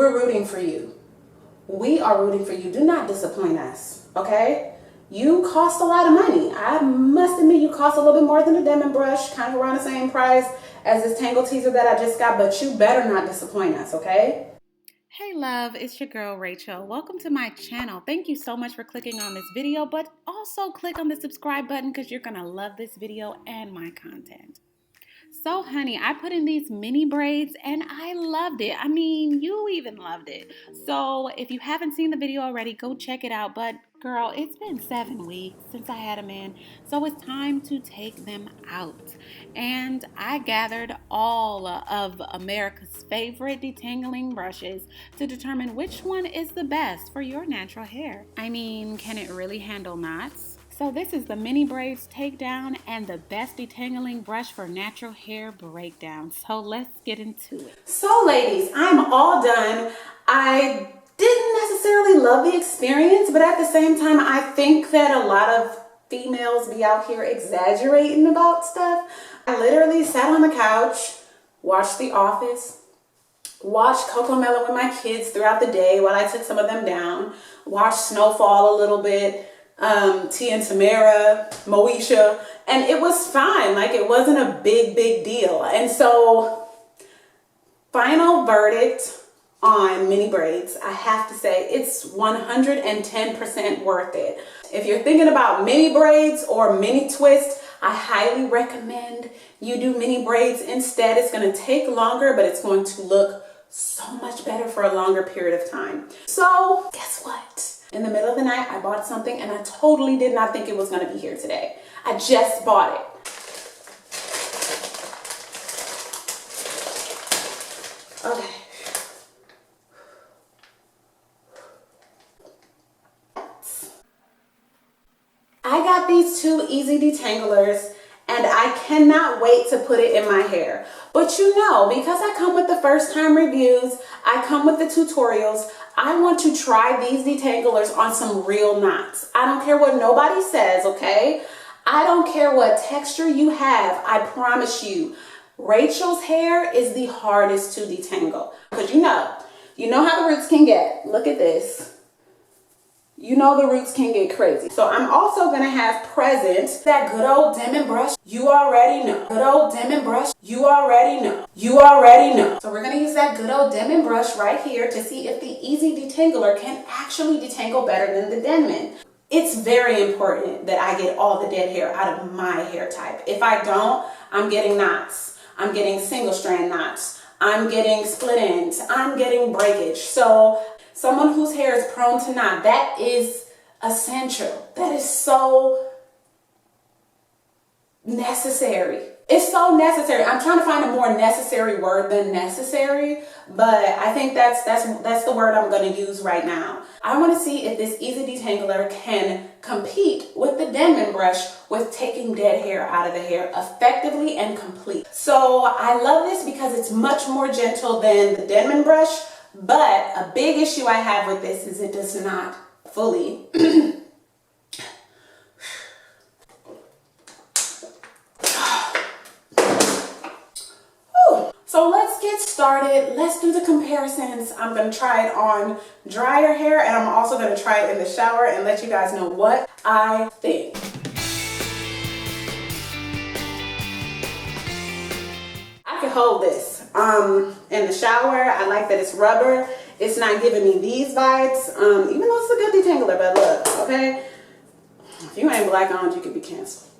we're rooting for you. We are rooting for you. Do not disappoint us, okay? You cost a lot of money. I must admit you cost a little bit more than the Denman Brush, kind of around the same price as this Tangle Teezer that I just got, but you better not disappoint us, okay? Hey love, it's your girl Rachel. Welcome to my channel. Thank you so much for clicking on this video, but also click on the subscribe button because you're gonna love this video and my content. So honey, I put in these mini braids and I loved it. I mean, you even loved it. So if you haven't seen the video already, go check it out. But girl, it's been 7 weeks since I had them in, so it's time to take them out. And I gathered all of America's favorite detangling brushes to determine which one is the best for your natural hair. I mean, can it really handle knots? So this is the mini braids takedown and the best detangling brush for natural hair breakdown. So let's get into it. So ladies, I'm all done. I didn't necessarily love the experience, but at the same time, I think that a lot of females be out here exaggerating about stuff. I literally sat on the couch, watched The Office, watched Cocomelon with my kids throughout the day while I took some of them down, watched Snowfall a little bit, T and Tamara, Moesha, and it was fine. Like, it wasn't a big deal. And so, final verdict on mini braids, I have to say it's 110% worth it. If you're thinking about mini braids or mini twists, I highly recommend you do mini braids instead. It's going to take longer, but it's going to look so much better for a longer period of time. So guess what? In the middle of the night, I bought something and I totally did not think it was going to be here today. I just bought it. Okay. I got these two EZ Detanglers and I cannot wait to put it in my hair. But you know, because I come with the first time reviews, I come with the tutorials, I want to try these detanglers on some real knots. I don't care what nobody says, okay? I don't care what texture you have. I promise you, Rachel's hair is the hardest to detangle. Because you know how the roots can get. Look at this. You know the roots can get crazy. So I'm also gonna have present that good old Denman Brush. You already know. Good old Denman Brush. You already know. You already know. So we're gonna use that good old Denman Brush right here to see if the EZ Detangler can actually detangle better than the Denman. It's very important that I get all the dead hair out of my hair type. If I don't, I'm getting knots. I'm getting single strand knots. I'm getting split ends. I'm getting breakage. So someone whose hair is prone to knot, that is essential. That is so necessary. It's so necessary. I'm trying to find a more necessary word than necessary, but I think that's the word I'm going to use right now. I want to see if this EZ Detangler can compete with the Denman Brush with taking dead hair out of the hair effectively and complete. So I love this because it's much more gentle than the Denman Brush. But a big issue I have with this is it does not fully So let's get started. Let's do the comparisons. I'm going to try it on drier hair and I'm also going to try it in the shower and let you guys know what I think. I can hold this. In the shower, I like that it's rubber. It's not giving me these vibes, even though it's a good detangler, but look, okay? If you ain't black owned, you could be canceled.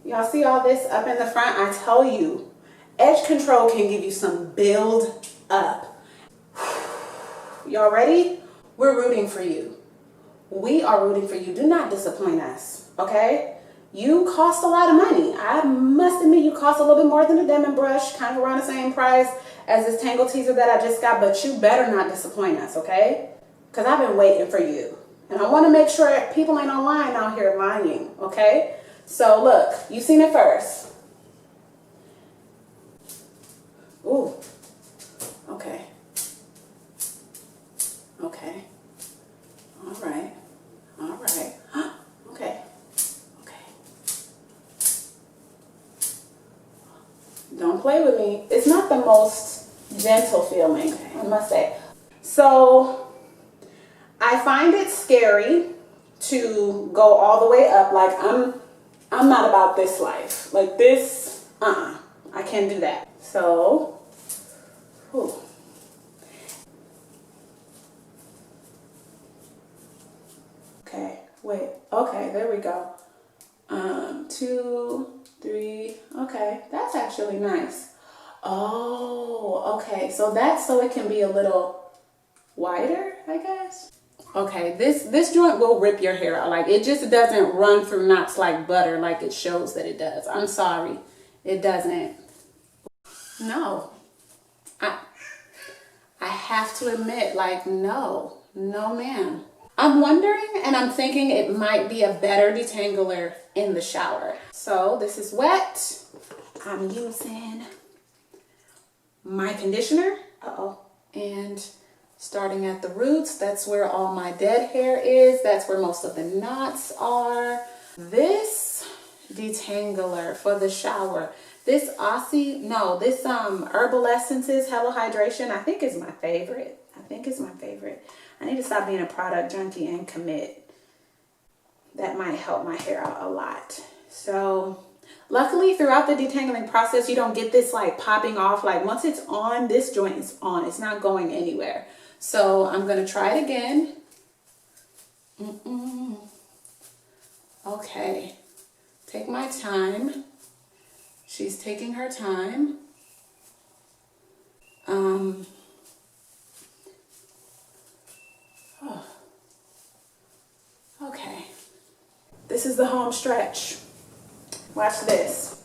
Y'all see all this up in the front? I tell you, edge control can give you some build up. Y'all ready? We're rooting for you. We are rooting for you. Do not disappoint us, okay? You cost a lot of money. I must admit you cost a little bit more than the Denman Brush, kind of around the same price as this Tangle Teezer that I just got, but you better not disappoint us, okay? Because I've been waiting for you. And I want to make sure people ain't online out here lying, okay? So look, you've seen it first. Ooh, okay. Okay. All right. All right. Okay. Don't play with me. It's not the most gentle feeling, I must say. So I find it scary to go all the way up. Like I'm not about this life. Like this, I can't do that. So, whew. Okay, wait. Okay, there we go. 2, 3. Okay, that's actually nice. Oh, okay. So that's so it can be a little wider, I guess. Okay, this joint will rip your hair out. Like, it just doesn't run through knots like butter like it shows that it does. I'm sorry. It doesn't. No. I have to admit, like, no, ma'am. I'm wondering and I'm thinking it might be a better detangler in the shower. So this is wet. I'm using my conditioner. And starting at the roots, that's where all my dead hair is. That's where most of the knots are. This detangler for the shower, this Herbal Essences Hello Hydration, I think is my favorite. I need to stop being a product junkie and commit. That might help my hair out a lot. So luckily throughout the detangling process, you don't get this like popping off. Like once it's on, this joint is on. It's not going anywhere. So I'm going to try it again. Okay. Take my time. She's taking her time. Okay. This is the home stretch. Watch this.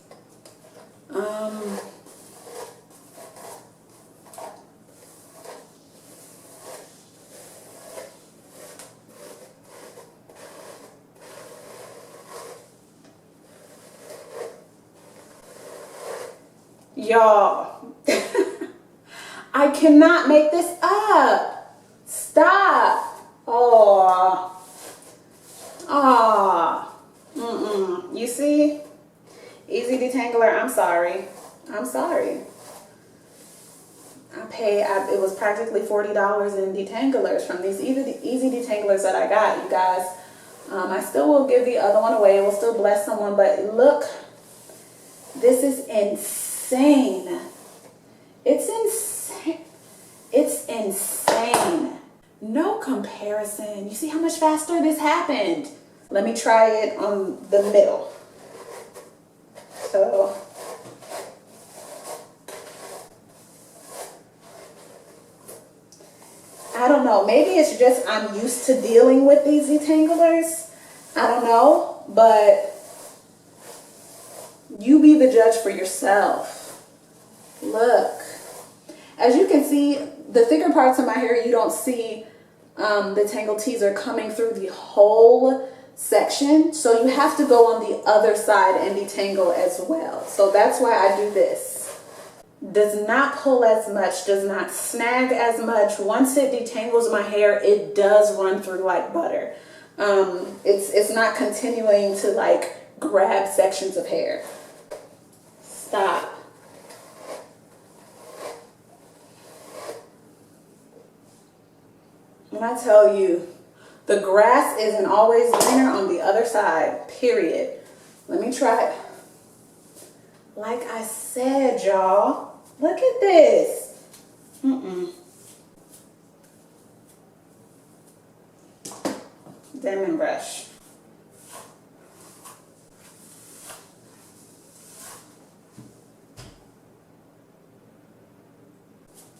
Y'all, I cannot make this up. Stop. You see? EZ Detangler, I'm sorry. It was practically $40 in detanglers from these EZ Detanglers that I got, you guys. I still will give the other one away. It will still bless someone, but look, this is insane. It's insane. No comparison. You see how much faster this happened? Let me try it on the middle. So I don't know. Maybe it's just I'm used to dealing with these detanglers. I don't know, but you be the judge for yourself. Look. As you can see, the thicker parts of my hair, you don't see the Tangle Teezer coming through the whole section. So you have to go on the other side and detangle as well. So that's why I do this. Does not pull as much, does not snag as much. Once it detangles my hair, it does run through like butter. It's not continuing to like grab sections of hair. Stop. When I tell you, the grass isn't always greener on the other side, period. Let me try it. Like I said, y'all, look at this. Denman Brush.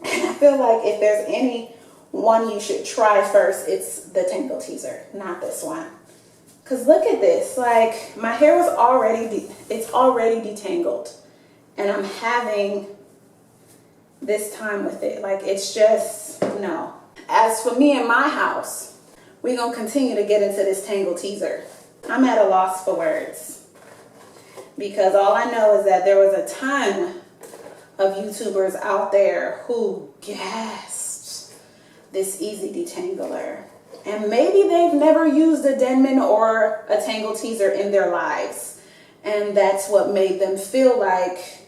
And I feel like if there's any one you should try first, it's the Tangle Teezer, not this one. Cause look at this, like my hair was already, it's already detangled, and I'm having this time with it. Like it's just, no. As for me and my house, we're gonna continue to get into this Tangle Teezer. I'm at a loss for words because all I know is that there was a ton of YouTubers out there who gasped this EZ Detangler, and maybe they've never used a Denman or a Tangle Teezer in their lives, and that's what made them feel like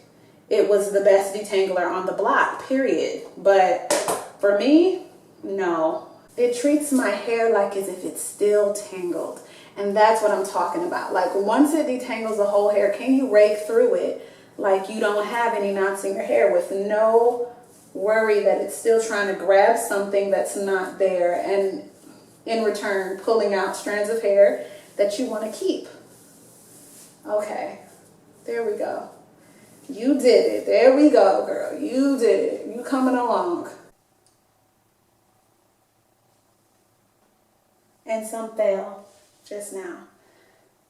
it was the best detangler on the block, period. But for me, No. It treats my hair like as if it's still tangled. And that's what I'm talking about. Like once it detangles the whole hair, can you rake through it like you don't have any knots in your hair with no worry that it's still trying to grab something that's not there, and in return pulling out strands of hair that you want to keep. Okay, there we go. You did it. There we go, girl. You did it. You coming along. And some fell just now.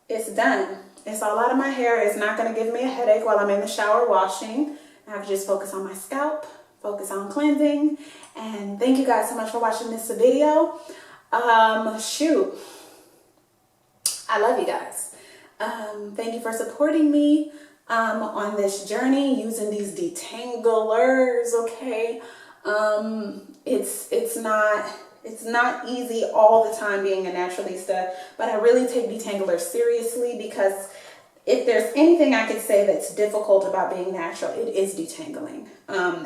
It's done. It's all out of my hair. It's not going to give me a headache while I'm in the shower washing. I have to just focus on my scalp, focus on cleansing. And thank you guys so much for watching this video. Shoot. I love you guys. Thank you for supporting me on this journey using these detanglers, okay? It's not easy all the time being a naturalista, but I really take detanglers seriously, because if there's anything I could say that's difficult about being natural, it is detangling.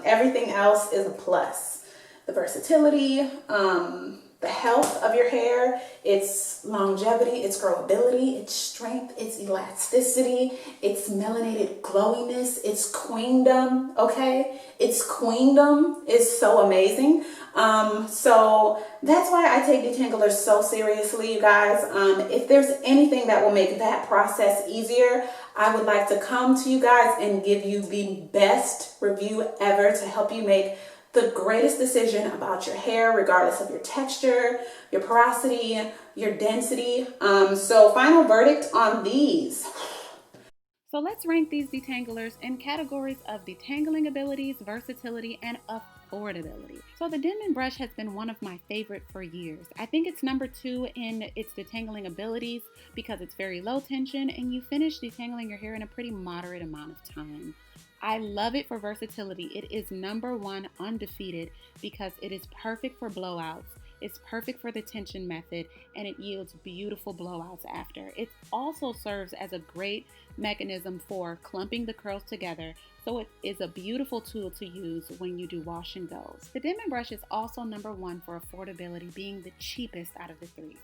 Everything else is a plus. The versatility, the health of your hair, its longevity, its growability, its strength, its elasticity, its melanated glowiness, its queendom, okay? Its queendom is so amazing. So that's why I take detanglers so seriously, you guys. If there's anything that will make that process easier, I would like to come to you guys and give you the best review ever to help you make the greatest decision about your hair, regardless of your texture, your porosity, your density. So final verdict on these. So let's rank these detanglers in categories of detangling abilities, versatility, and affordability. So the Denman Brush has been one of my favorite for years. I think it's number 2 in its detangling abilities because it's very low tension and you finish detangling your hair in a pretty moderate amount of time. I love it for versatility. It is number 1 undefeated because it is perfect for blowouts. It's perfect for the tension method, and it yields beautiful blowouts after. It also serves as a great mechanism for clumping the curls together, so it is a beautiful tool to use when you do wash and goes. The Denman Brush is also number 1 for affordability, being the cheapest out of the 3.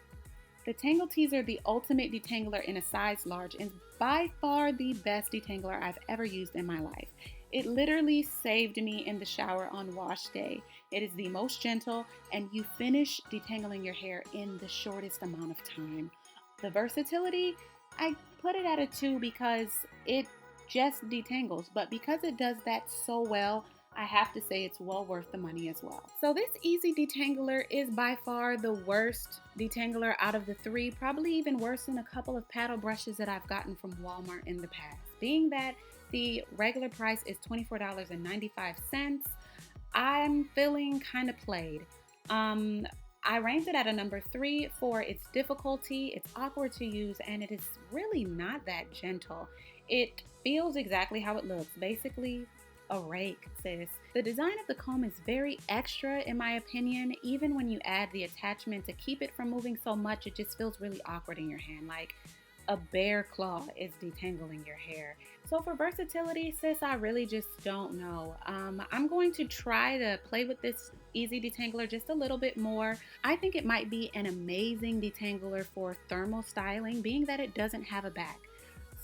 The Tangle Teezer, the ultimate detangler in a size large, is by far the best detangler I've ever used in my life. It literally saved me in the shower on wash day. It is the most gentle, and you finish detangling your hair in the shortest amount of time. The versatility, I put it at a 2 because it just detangles, but because it does that so well, I have to say it's well worth the money as well. So this EZ Detangler is by far the worst detangler out of the 3, probably even worse than a couple of paddle brushes that I've gotten from Walmart in the past. Being that the regular price is $24.95, I'm feeling kind of played. I ranked it at a number 3 for its difficulty. It's awkward to use, and it is really not that gentle. It feels exactly how it looks, basically a rake, sis. The design of the comb is very extra in my opinion. Even when you add the attachment to keep it from moving so much, it just feels really awkward in your hand, like a bear claw is detangling your hair. So for versatility, sis, I really just don't know. I'm going to try to play with this EZ Detangler just a little bit more. I think it might be an amazing detangler for thermal styling, being that it doesn't have a back.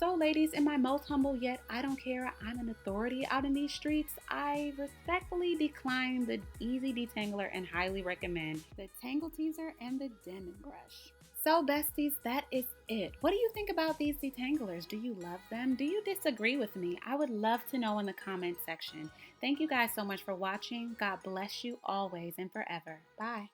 So ladies, in my most humble yet I don't care, I'm an authority out in these streets, I respectfully decline the EZ Detangler and highly recommend the Tangle Teezer and the Denman Brush. So besties, that is it. What do you think about these detanglers? Do you love them? Do you disagree with me? I would love to know in the comment section. Thank you guys so much for watching. God bless you always and forever. Bye.